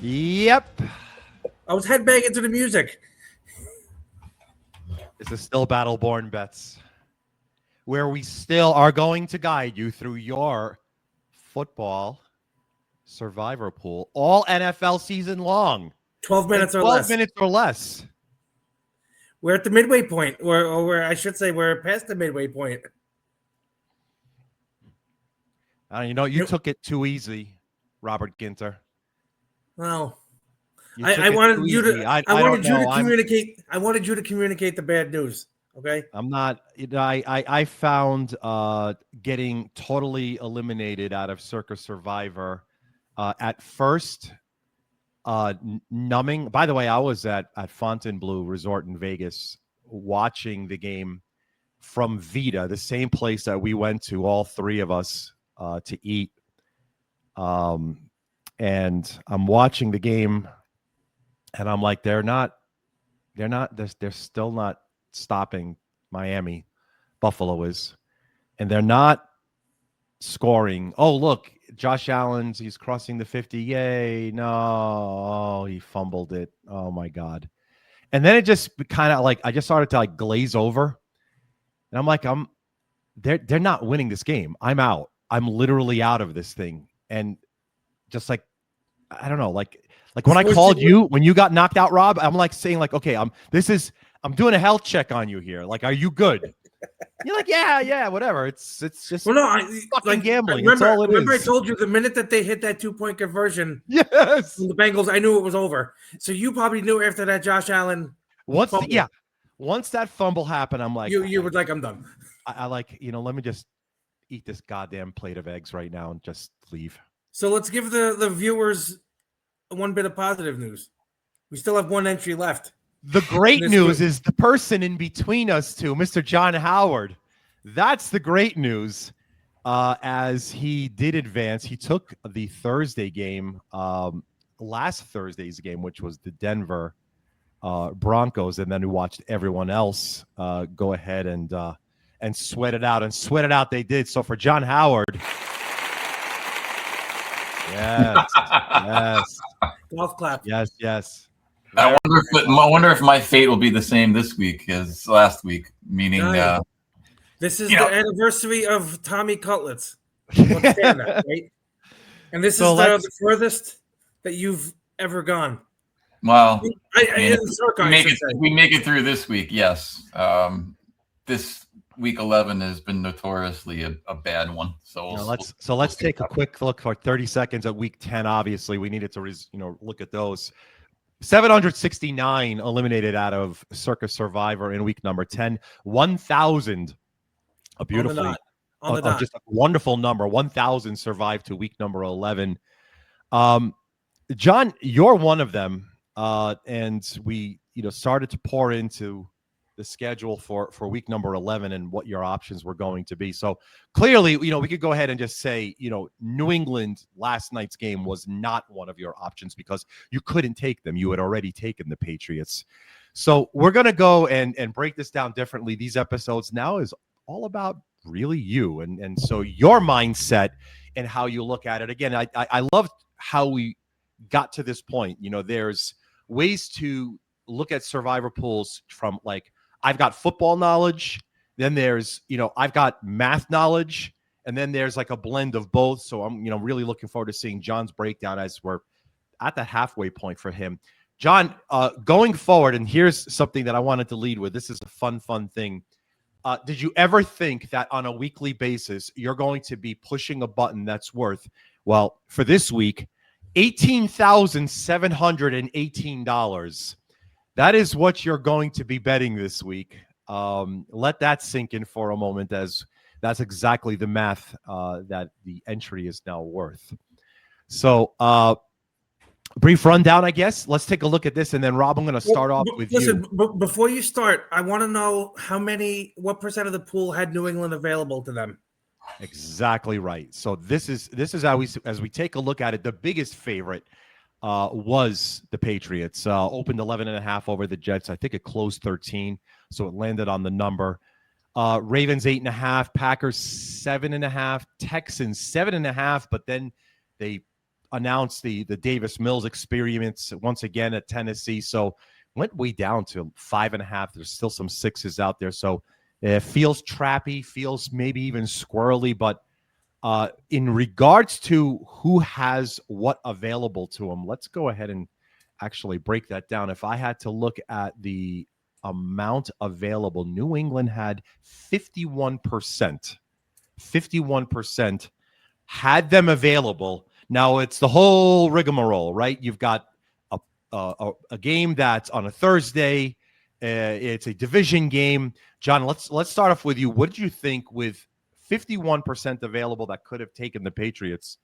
Yep. I was headbanging to the music. This is still Battleborn Bets, where we still are going to guide you through your football survivor pool all NFL season long. 12 minutes or 12 less. minutes or less. We're at the midway point, or I should say we're past the midway point. You took it too easy, Robert Ginter. Well, I wanted you to. I wanted you to communicate. I wanted you to communicate the bad news. Okay. I'm not. I found getting totally eliminated out of Circa Survivor at first numbing. By the way, I was at Fontainebleau Resort in Vegas watching the game from Vita, the same place that we went to, all three of us, to eat. And I'm watching the game, and I'm like, they're still not stopping Miami. Buffalo is, and they're not scoring. Oh, look, Josh Allen's, he's crossing the 50. Yay. No, oh, he fumbled it. Oh my God. And then it just kind of like, I just started to like glaze over, and I'm like, they're not winning this game. I'm out. I'm literally out of this thing. And just like, I don't know, like when I called you, when you got knocked out, Rob, I'm like saying like, okay, I'm doing a health check on you here. Like, are you good? You're like, yeah, whatever. It's just fucking gambling. Remember I told you the minute that they hit that 2-point conversion from the Bengals, I knew it was over. So you probably knew after that Josh Allen. Once that fumble happened, I'm like, you were like, I'm done. I like, let me just eat this goddamn plate of eggs right now and just leave. So let's give the viewers one bit of positive news. We still have one entry left. The great news is the person in between us two, Mr. John Howard. That's the great news. As he did advance, he took the Thursday game, last Thursday's game, which was the Denver Broncos, and then we watched everyone else go ahead and sweat it out. And sweat it out they did. So for John Howard, yes. Golf clap. Yes. I wonder if my fate will be the same this week as last week. Meaning, this is the anniversary of Tommy Cutlets, right? And this is the furthest that you've ever gone. Well, we make it through this week. Yes, this week 11 has been notoriously a bad one. So let's take a quick look for 30 seconds at week 10. Obviously, we needed to look at those. 769 eliminated out of Circa Survivor in week number 10. 1,000, just a wonderful number. 1,000 survived to week number 11. John, you're one of them, and we started to pour into the schedule for week number 11 and what your options were going to be. So clearly, we could go ahead and just say, New England last night's game was not one of your options because you couldn't take them. You had already taken the Patriots. So we're going to go and break this down differently. These episodes now is all about really you. And so your mindset and how you look at it. Again, I loved how we got to this point. There's ways to look at survivor pools from like, I've got football knowledge, then there's, I've got math knowledge, and then there's like a blend of both. So I'm, really looking forward to seeing John's breakdown as we're at the halfway point for him. John, going forward, and here's something that I wanted to lead with. This is a fun thing. Did you ever think that on a weekly basis, you're going to be pushing a button that's worth, well, for this week, $18,718. That is what you're going to be betting this week. Let that sink in for a moment, as that's exactly the math that the entry is now worth. So brief rundown, I guess. Let's take a look at this. And then, Rob, I'm going to start off with you. Before you start, I want to know what percent of the pool had New England available to them? Exactly right. So this is how as we take a look at it, the biggest favorite was the Patriots. Opened 11.5 over the Jets. I think it closed 13, so it landed on the number. Ravens 8.5, Packers 7.5, Texans 7.5, but then they announced the Davis Mills experiments once again at Tennessee. So went way down to 5.5. There's still some 6s out there. So it feels trappy, feels maybe even squirrely. But in regards to who has what available to them, let's go ahead and actually break that down. If I had to look at the amount available, New England had 51%. 51% had them available. Now it's the whole rigmarole, right? You've got a game that's on a Thursday. It's a division game. John, let's start off with you. What did you think with 51% available that could have taken the Patriots?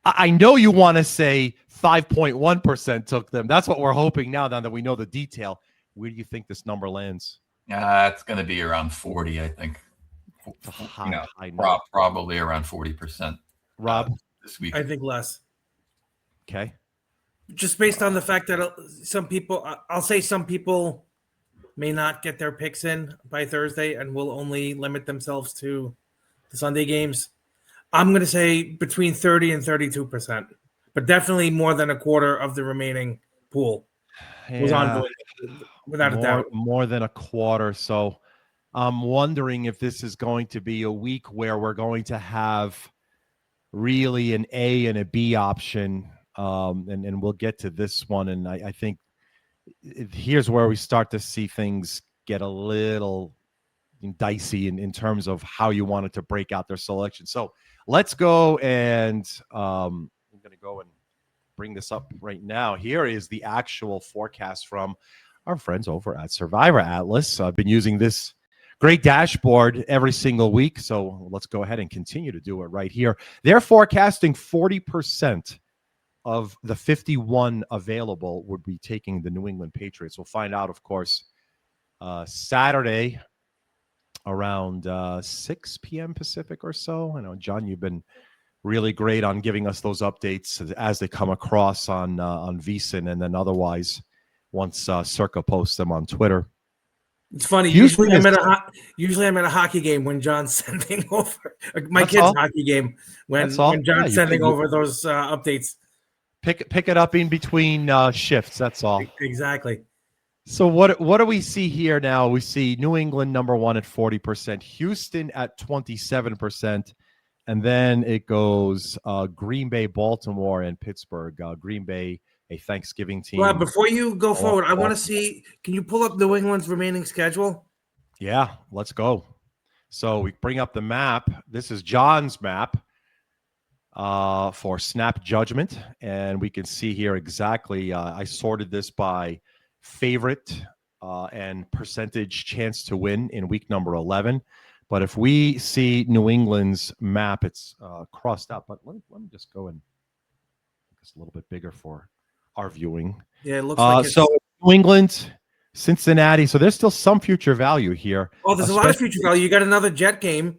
I know you want to say 5.1% took them. That's what we're hoping now that we know the detail. Where do you think this number lands? It's going to be around 40, I think. Probably around 40%. Rob, this week. I think less. Okay. Just based on the fact that some people may not get their picks in by Thursday and will only limit themselves to the Sunday games. I'm going to say between 30 and 32%, but definitely more than a quarter of the remaining pool was ongoing, without a doubt. More than a quarter. So I'm wondering if this is going to be a week where we're going to have really an A and a B option. And we'll get to this one. And I think here's where we start to see things get a little dicey in terms of how you wanted to break out their selection. So let's go and I'm going to go and bring this up right now. Here is the actual forecast from our friends over at Survivor Atlas. I've been using this great dashboard every single week. So let's go ahead and continue to do it right here. They're forecasting 40% of the 51 available would be taking the New England Patriots. We'll find out, of course, Saturday around 6 p.m. Pacific or so. I know, John, you've been really great on giving us those updates as they come across on VSiN, and then otherwise once Circa posts them on Twitter. It's funny. Usually I'm at a hockey game when John's sending over my kid's hockey game when John's sending over those updates. Pick it up in between shifts. That's all. Exactly. So what do we see here now? We see New England number 1 at 40%, Houston at 27%, and then it goes Green Bay, Baltimore, and Pittsburgh. Green Bay, a Thanksgiving team. Well, before you go forward, I want to see. Can you pull up New England's remaining schedule? Yeah, let's go. So we bring up the map. This is John's map for Snap Judgment, and we can see here exactly. I sorted this by favorite and percentage chance to win in week number 11. But if we see New England's map, it's crossed out. But let me just go and make this a little bit bigger for our viewing. Yeah, it looks like it's... So New England, Cincinnati. So there's still some future value here. Oh, there's a lot of future value. You got another Jet game.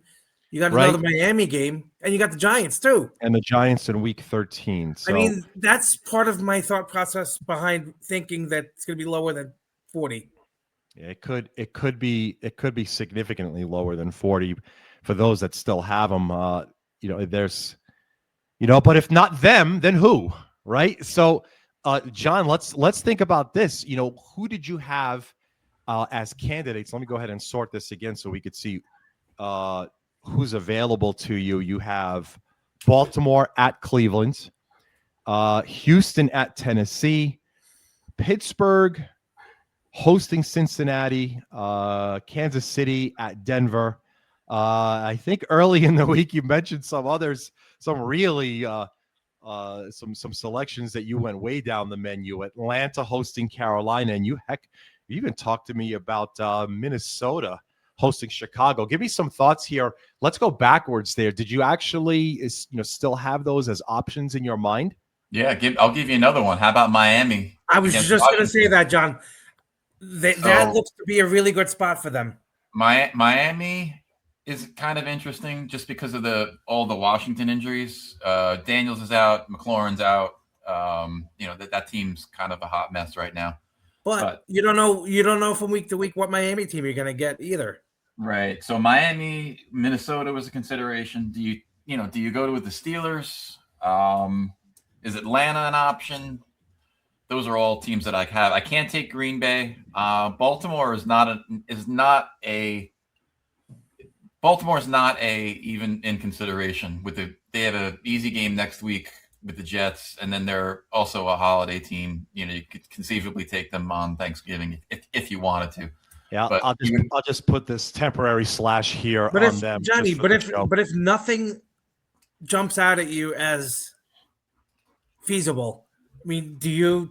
You got another Miami game. And you got the Giants, too. And the Giants in week 13. So. I mean, that's part of my thought process behind thinking that it's going to be lower than 40. Yeah, it could be significantly lower than 40 for those that still have them. There's, but if not them, then who, right? So, John, let's think about this. Who did you have as candidates? Let me go ahead and sort this again so we could see who's available to you. You have Baltimore at Cleveland, Houston at Tennessee, Pittsburgh hosting Cincinnati, Kansas City at Denver. I think early in the week you mentioned some others, some really some selections that you went way down the menu. Atlanta hosting Carolina, and you even talked to me about Minnesota hosting Chicago. Give me some thoughts here. Let's go backwards there. Did you actually still have those as options in your mind? Yeah, I'll give you another one. How about Miami? I was just going to say that, John. That looks to be a really good spot for them. Miami is kind of interesting just because of all the Washington injuries. Daniels is out, McLaurin's out. That team's kind of a hot mess right now. But you don't know from week to week what Miami team you're going to get either. Right. So Miami, Minnesota was a consideration. Do you go with the Steelers? Is Atlanta an option? Those are all teams that I have. I can't take Green Bay. Baltimore is not even in consideration. They have an easy game next week with the Jets, and then they're also a holiday team. You could conceivably take them on Thanksgiving if you wanted to. Yeah, but I'll just put this temporary slash here But on them. Johnny, but if nothing jumps out at you as feasible, I mean, do you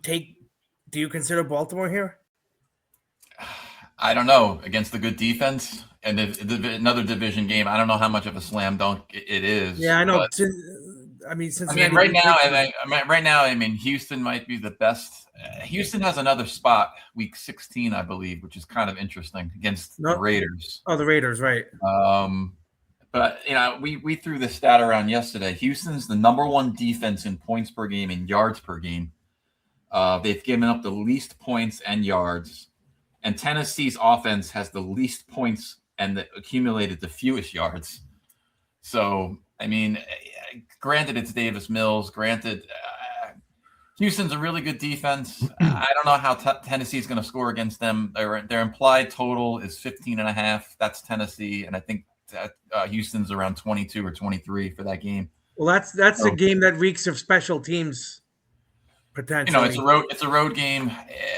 consider Baltimore here? I don't know. Against the good defense and another division game, I don't know how much of a slam dunk it is. Yeah, I know. But, Cincinnati right now, Houston might be the best. Houston has another spot, week 16, I believe, which is kind of interesting against the Raiders. Oh, the Raiders, right. But we threw this stat around yesterday. Houston's the number one defense in points per game and yards per game. They've given up the least points and yards. And Tennessee's offense has the least points and accumulated the fewest yards. So, granted, it's Davis Mills. Granted, Houston's a really good defense. I don't know how Tennessee's going to score against them. Their implied total is 15.5. That's Tennessee, and I think that Houston's around 22 or 23 for that game. Well, that's a game that reeks of special teams. Potentially. It's a road game.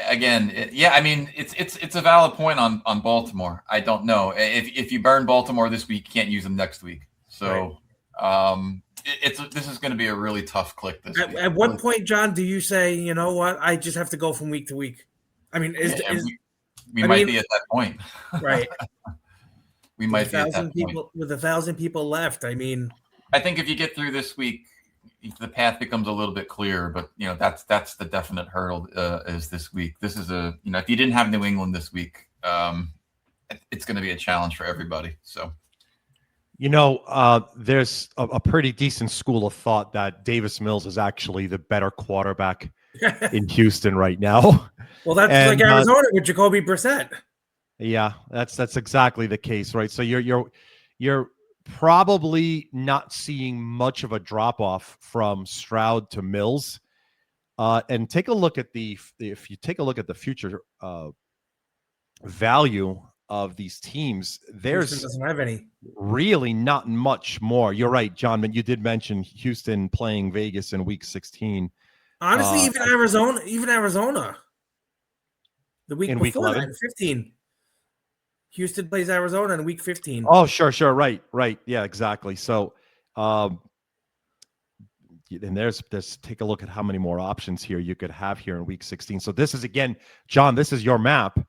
Again, it's a valid point on Baltimore. I don't know if you burn Baltimore this week, you can't use them next week. So, right. This is going to be a really tough click this week. At what point, John, do you say, you know what, I just have to go from week to week? We might be at that point, right? We might be at that point with 1,000 people left. I think if you get through this week, the path becomes a little bit clearer, but that's the definite hurdle is this week. This is if you didn't have New England this week, it's going to be a challenge for everybody. So, there's a pretty decent school of thought that Davis Mills is actually the better quarterback in Houston right now. Well, that's like Arizona with Jacoby Brissett. Yeah, that's exactly the case, right? So you're probably not seeing much of a drop off from Stroud to Mills, and take a look at if you take a look at the future value of these teams, there's Houston doesn't have any. Really not much more. You're right, John, but you did mention Houston playing Vegas in week 16. Honestly, even Arizona, the week before that, 15. Houston plays Arizona in week 15. Oh, sure. Right. Yeah, exactly. So, and there's take a look at how many more options here you could have here in week 16. So this is, again, John, this is your map,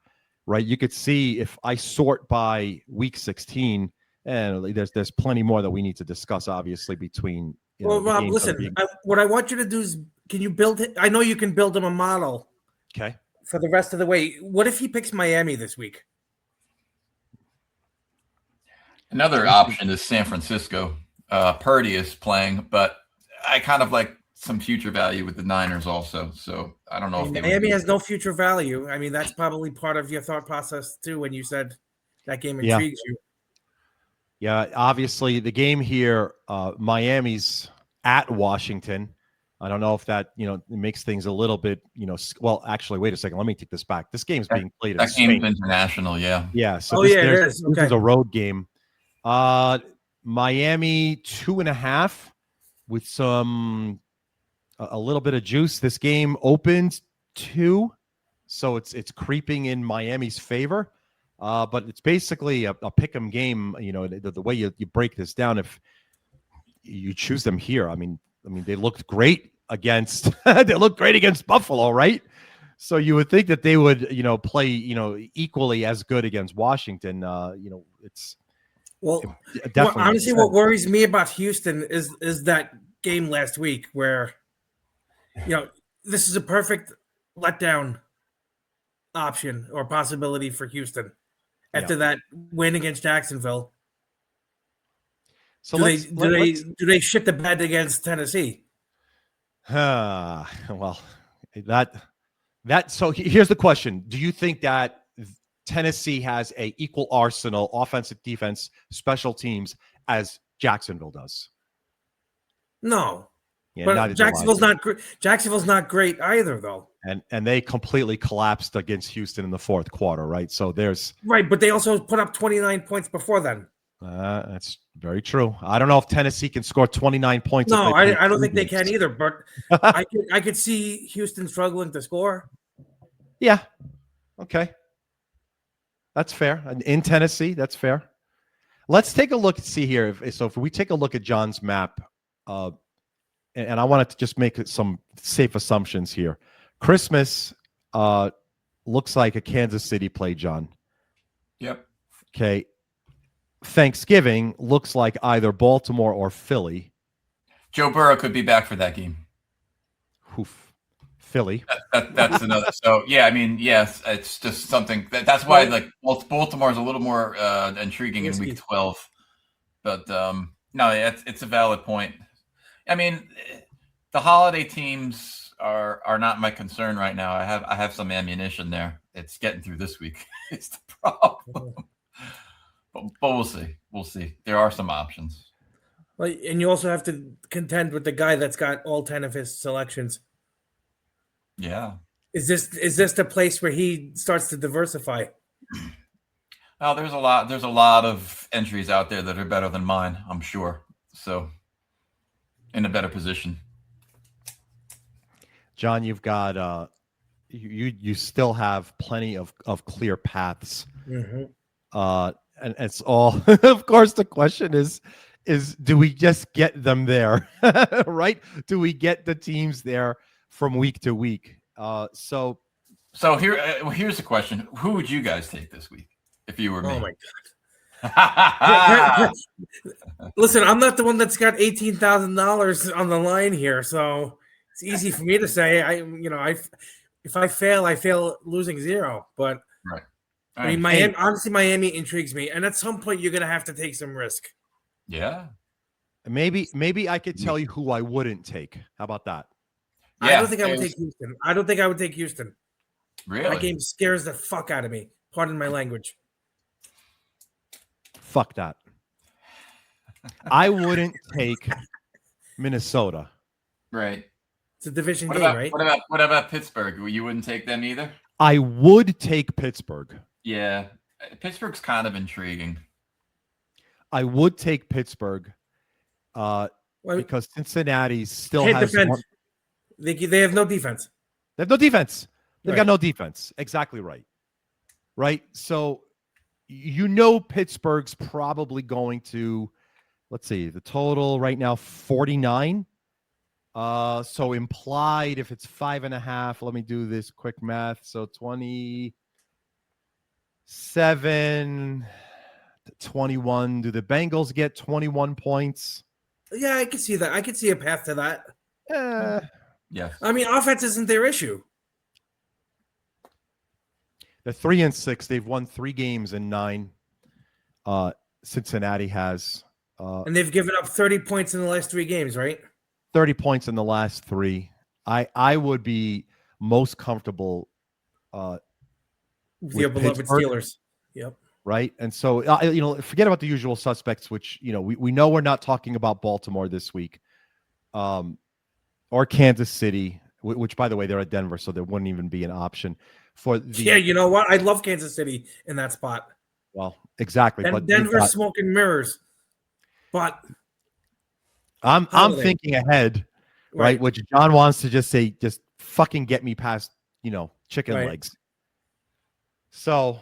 right? You could see if I sort by week 16, and there's plenty more that we need to discuss, obviously, between. Well, Rob, listen, what I want you to do is, can you build it? I know you can build him a model. Okay. For the rest of the way. What if he picks Miami this week? Another option is San Francisco. Purdy is playing, but I kind of like some future value with the Niners also. So I don't know if Miami has no future value. That's probably part of your thought process too when you said that game intrigues you. Yeah, obviously the game here, Miami's at Washington. I don't know if that makes things a little bit well. Actually, wait a second. Let me take this back. This game's being played in Spain. Game's international, yeah. Yeah. So it is. Okay. This is a road game. Miami 2.5 with a little bit of juice. This game opened 2, so it's creeping in Miami's favor. But it's basically a pick'em game. The way you break this down, if you choose them here, they looked great against Buffalo, right? So you would think that they would play equally as good against Washington. It's. Honestly, what worries me about Houston is that game last week where, this is a perfect letdown option or possibility for Houston after that win against Jacksonville. So do they shit the bed against Tennessee? Well, so here's the question: do you think that Tennessee has a equal arsenal, offensive, defense, special teams as Jacksonville does? No. Yeah, But neither do Jacksonville's not great either, though. and they completely collapsed against Houston in the fourth quarter, right? So there's Right, but they also put up 29 points before then. that's very true. I don't know if Tennessee can score 29 points. No, if they play I don't two think they games. can either. But I could see Houston struggling to score. Yeah. Okay. That's fair. And in Tennessee, that's fair. Let's take a look and see here. If we take a look at John's map, and I wanted to just make some safe assumptions here. Christmas looks like a Kansas City play, John. Yep. Okay. Thanksgiving looks like either Baltimore or Philly. Joe Burrow could be back for that game. Oof. Philly. That's another. So yeah, I mean, yes, it's just something that's why like Baltimore's a little more intriguing in week 12. But no, it's a valid point. I mean, the holiday teams are not my concern right now. I have some ammunition there. It's getting through this week. It's the problem. But we'll see. We'll see. There are some options. Well, and you also have to contend with the guy that's got all 10 of his selections. Yeah. Is this the place where he starts to diversify? Well, there's a lot of entries out there that are better than mine, I'm sure. So in a better position. John, you've got you still have plenty of clear paths. Mm-hmm. And it's all of course the question is do we just get them there? Right? Do we get the teams there from week to week? So here's the question. Who would you guys take this week if you were me? Oh my God. Listen, I'm not the one that's got $18,000 on the line here, so it's easy for me to say. If I fail losing zero. But right. I mean, Miami intrigues me, and at some point you're gonna have to take some risk. Yeah. Maybe I could tell you who I wouldn't take. How about that? Yeah, I don't think I would take Houston. I don't think I would take Houston. Really? That game scares the fuck out of me. Pardon my language. Fuck that. I wouldn't take Minnesota. Right. It's a division game, right? What about Pittsburgh? You wouldn't take them either? I would take Pittsburgh. Yeah. Pittsburgh's kind of intriguing. I would take Pittsburgh because Cincinnati still has one. They have no defense. They have no defense. They've Right. got no defense. Exactly right. Right? So Pittsburgh's probably going to, let's see, the total right now, 49. So implied if it's 5.5, let me do this quick math. So 27 to 21. Do the Bengals get 21 points? Yeah, I can see that. I can see a path to that. Yes. I mean, offense isn't their issue. They're 3-6. They've won 3 games in 9. Cincinnati has. And they've given up 30 points in the last 3 games, right? 30 points in the last 3. I would be most comfortable With your beloved Pittsburgh. Steelers. Yep. Right. And so, forget about the usual suspects, which, we know we're not talking about Baltimore this week or Kansas City, which, by the way, they're at Denver, so there wouldn't even be an option for the. Yeah, you know what? I love Kansas City in that spot. Well, exactly. And but Denver's smoke and mirrors. But I'm thinking ahead, right? Which John wants to just say, just fucking get me past, chicken legs. So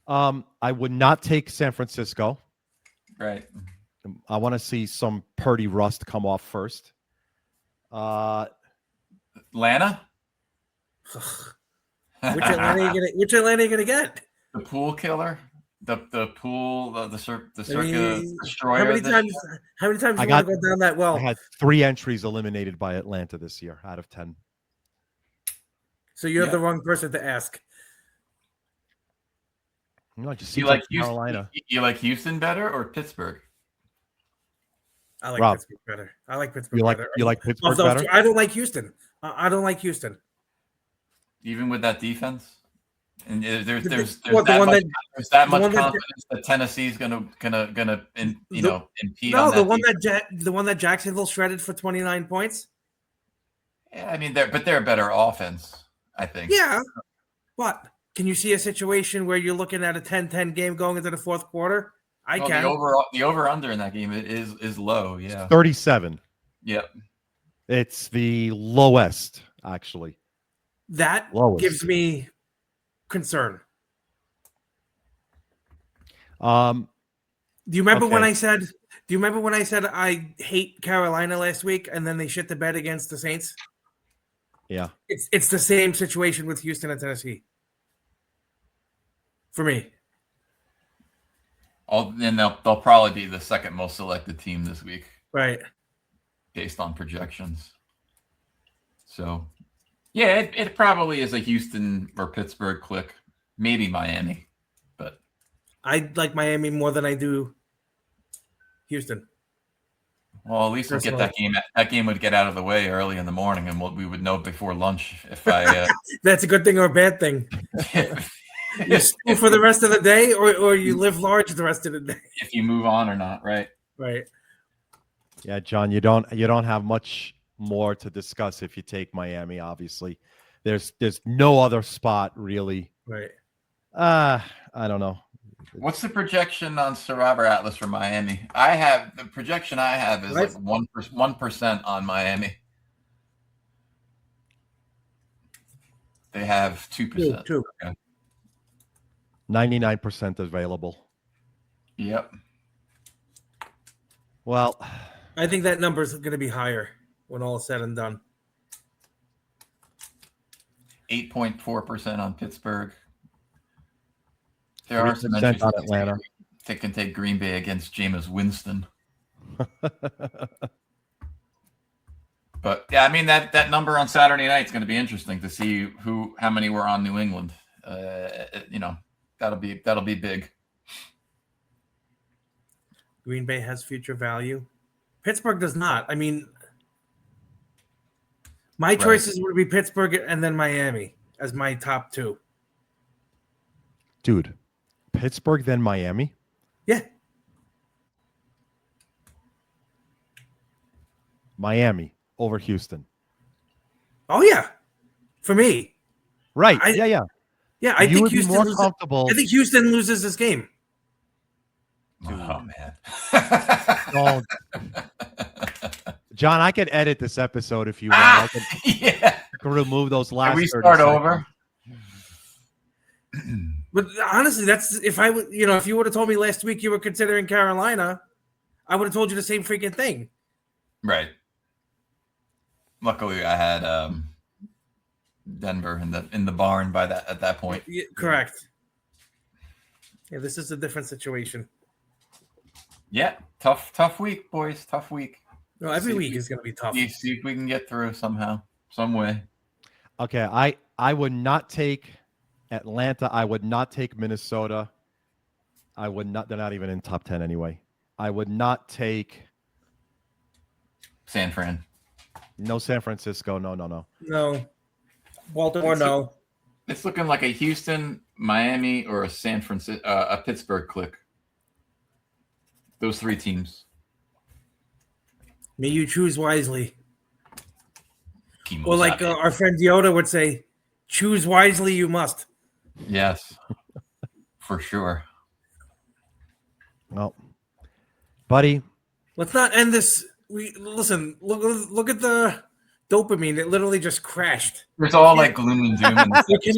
I would not take San Francisco. Right. I want to see some Purdy rust come off first. Atlanta? Which Atlanta are you gonna get? The pool killer? The pool, the Circa Destroyer. How many times you want to go down that well? I had 3 entries eliminated by Atlanta this year out of 10. So you're the wrong person to ask. No, just you like Carolina. You like Houston better or Pittsburgh? I like Rob, Pittsburgh better. I like Pittsburgh better. You like Pittsburgh better? I don't like Houston. I don't like Houston. Even with that defense? And there's What, that much one that- confidence that Tennessee's gonna impede No, on the that one that Jacksonville shredded for 29 points. Yeah, I mean they're a better offense, I think. Yeah, but can you see a situation where you're looking at a 10-10 game going into the fourth quarter? I can. The over under in that game is low. Yeah, 37. Yep. It's the lowest, actually. That Lowest. gives me concern. Um, Do you remember when Okay. I said? Do you remember when I said I hate Carolina last week, and then they shit the bed against the Saints? yeah. It's the same situation with Houston and Tennessee. For me, And they'll probably be the second most selected team this week, right? based on projections. So, yeah, it probably is a Houston or Pittsburgh click, maybe Miami, but I like Miami more than I do Houston. well, at least we'll get that game. That game would get out of the way early in the morning, and we would know before lunch if I. That's a good thing or a bad thing. You stew for the rest of the day, or you live large the rest of the day. if you move on or not, right? Right. Yeah, John, you don't have much more to discuss if you take Miami, obviously. There's no other spot really. Right. I don't know. What's the projection on Survivor Atlas for Miami? The projection I have is like 1% on Miami. They have 2%. Two. Okay. 99% available. Yep. Well, I think that number is going to be higher when all is said and done. 8.4% on Pittsburgh. There are some 3% entries on Atlanta. that can take Green Bay against Jameis Winston. But yeah, I mean that number on Saturday night is going to be interesting to see how many were on New England. That'll be big. Green Bay has future value. Pittsburgh does not. I mean, my choices would be Pittsburgh and then Miami as my top two. dude, Pittsburgh then Miami? Yeah. Miami over Houston. Oh yeah, for me. Right. I You think would be Houston more loses. comfortable. I think Houston loses this game. Oh man. Oh, John, I could edit this episode if you want. I can remove those last. Can we 30 start seconds. over? But honestly, that's if I would, if you would have told me last week you were considering Carolina, I would have told you the same freaking thing. Right. Luckily, I had Denver in the barn at that point. Yeah, correct. Yeah, this is a different situation. Yeah, tough week, boys. Tough week. No, every week is going to be tough. See if we can get through somehow, some way. Okay, I would not take Atlanta. I would not take Minnesota. I would not. They're not even in top 10 anyway. I would not take San Fran. no San Francisco. No. No. Baltimore, no. It's looking like a Houston, Miami, or a San Francisco, a Pittsburgh click. Those three teams. May you choose wisely. Kimo Or like Sabe. our friend Yoda would say, choose wisely you must. Yes, for sure. Well, buddy, Let's not end this. Listen, look at the dopamine. It literally just crashed. There's all like gloom and doom. In this We episode.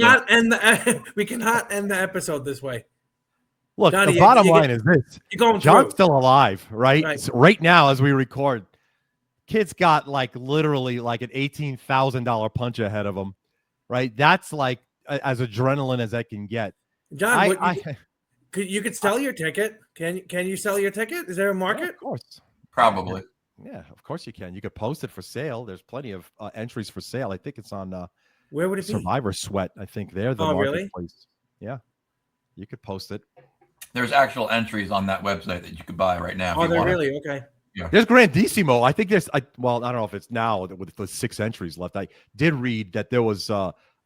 cannot end the episode this way. look, Johnny, the bottom you line is this. You're going John's through. still alive, right? Right. So right now, as we record, kid's got like literally like an $18,000 punch ahead of him, right? That's like as adrenaline as I can get. John, you could sell your ticket. Can you sell your ticket? Is there a Yeah, market? of course. Probably. Yeah, of course you can. You could post it for sale. There's plenty of entries for sale. I think it's on Where would it be? Survivor Sweat. I think they're the Oh, really? marketplace. Yeah, you could post it. There's actual entries on that website that you could buy right now. if Oh, you they're wanted. really okay. There's Grandissimo. I think there's. I don't know if it's now with the 6 entries left. I did read that there was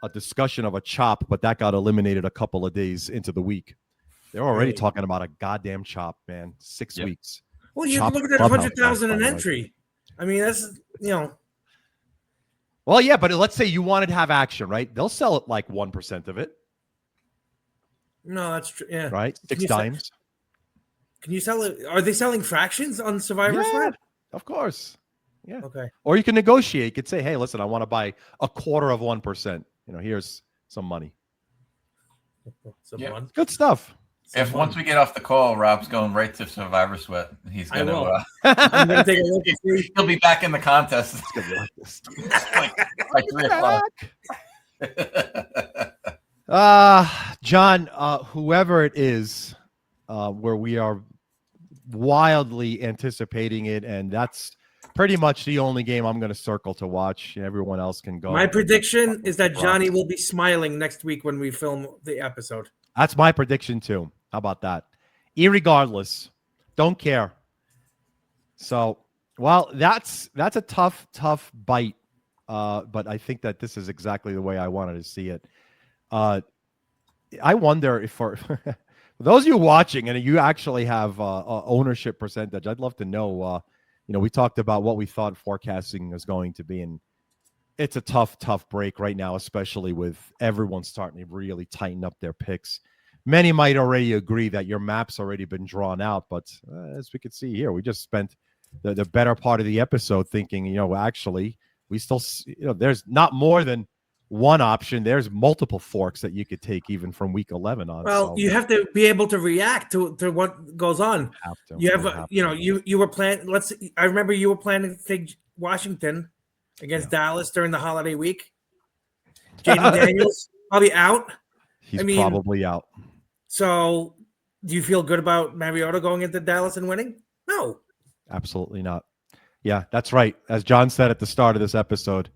a discussion of a chop, but that got eliminated a couple of days into the week. They're already Really? talking about a goddamn chop, man. 6 weeks. Well, you Chop look at that Clubhouse 100,000 match, an by the way. entry. I mean, that's Well, yeah, but let's say you wanted to have action, right? They'll sell it like 1% of it, no, that's true. Yeah, right? Can 6 you sell- dimes. Can you sell it? Are they selling fractions on Survivor Yeah, Smash? of course. Yeah. Okay. Or you can negotiate. You could say, hey, listen, I want to buy a quarter of 1%. Here's some money. Someone. Good stuff. If once we get off the call, Rob's going right to Survivor Sweat. He's I going will. to. I'm gonna take a look and see. He'll be back in the contest. It's gonna be like this. like 3 o'clock. John, whoever it is, where we are wildly anticipating it, and that's pretty much the only game I'm going to circle to watch. Everyone else can go. My prediction is that Johnny will be smiling next week when we film the episode. That's my prediction too. How about that? Irregardless, don't care. So, well, that's a tough bite. But I think that this is exactly the way I wanted to see it. I wonder if for those of you watching and you actually have ownership percentage, I'd love to know. We talked about what we thought forecasting was going to be, and it's a tough break right now, especially with everyone starting to really tighten up their picks. Many might already agree that your map's already been drawn out, but as we can see here, we just spent the better part of the episode thinking, actually, we still, there's not more than one option. There's multiple forks that you could take even from week 11 on. Well, so you have to be able to react to what goes on. You have, you were planning. I remember you were planning to take Washington against Dallas during the holiday week. Jaden Daniels probably out. He's probably out. So, do you feel good about Mariota going into Dallas and winning? No, absolutely not. Yeah, that's right. As John said at the start of this episode,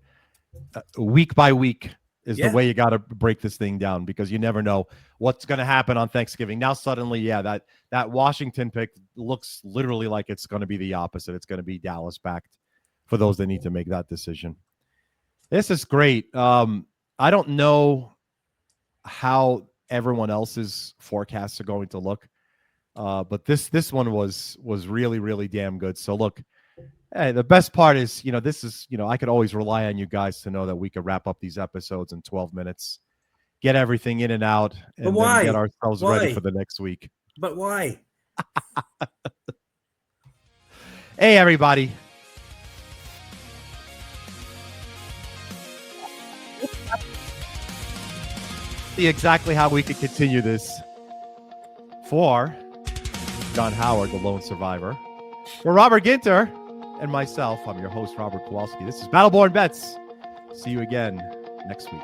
week by week is the way you got to break this thing down, because you never know what's going to happen on Thanksgiving. Now, suddenly, that Washington pick looks literally like it's going to be the opposite. It's going to be Dallas backed for those that need to make that decision. This is great. I don't know how everyone else's forecasts are going to look, but this one was really, really damn good. So look, hey, the best part is, this is, I could always rely on you guys to know that we could wrap up these episodes in 12 minutes, get everything in and out, and then get ourselves ready for the next week. But why? Hey, everybody. See exactly how we could continue this for John Howard, the lone survivor. For Robert Ginter and myself, I'm your host, Robert Kowalski. This is Battleborn Bets. See you again next week.